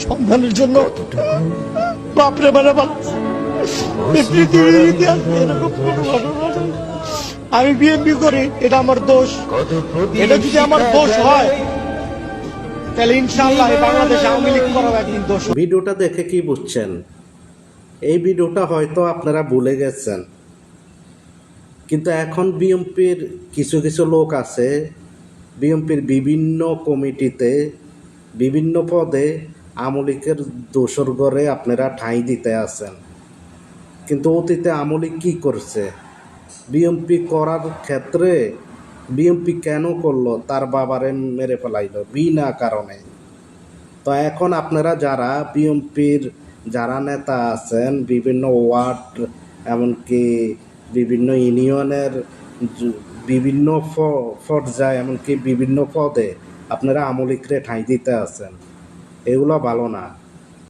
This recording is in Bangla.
সন্ধানের জন্য বাপরে মানে পৃথিবীর ইতিহাসে এরকম কোনো ঘটনা নেই। আমি বিএনপি করি, এটা আমার দোষ। এটা যদি আমার দোষ হয় তাহলে ইনশাআল্লাহ বাংলাদেশ আওয়ামী লীগ করার একদিন দোষ। ভিডিওটা দেখে কি বুঝছেন? এই ভিডিওটা হয়তো আপনারা ভুলে গেছেন, কিন্তু এখন বিএনপির কিছু কিছু লোক আছে, বিএনপির বিভিন্ন কমিটিতে বিভিন্ন পদে আওয়ামী লীগের দোসর ঘরে আপনারা ঠাঁই দিতে আছেন। কিন্তু অতীতে আওয়ামী লীগ কী করছে? বিএনপি করার ক্ষেত্রে বিএনপি কেন করলো? তার বাবারে মেরে ফেলাইলো বিনা কারণে। তো এখন আপনারা যারা বিএনপির যারা নেতা আছেন, বিভিন্ন ওয়ার্ড এমনকি বিভিন্ন ইউনিয়নের বিভিন্ন পর্যায়ে এমনকি বিভিন্ন পদে আপনারা আওয়ামী লীগরে ঠাঁই দিতে আছেন, এগুলো ভালো না।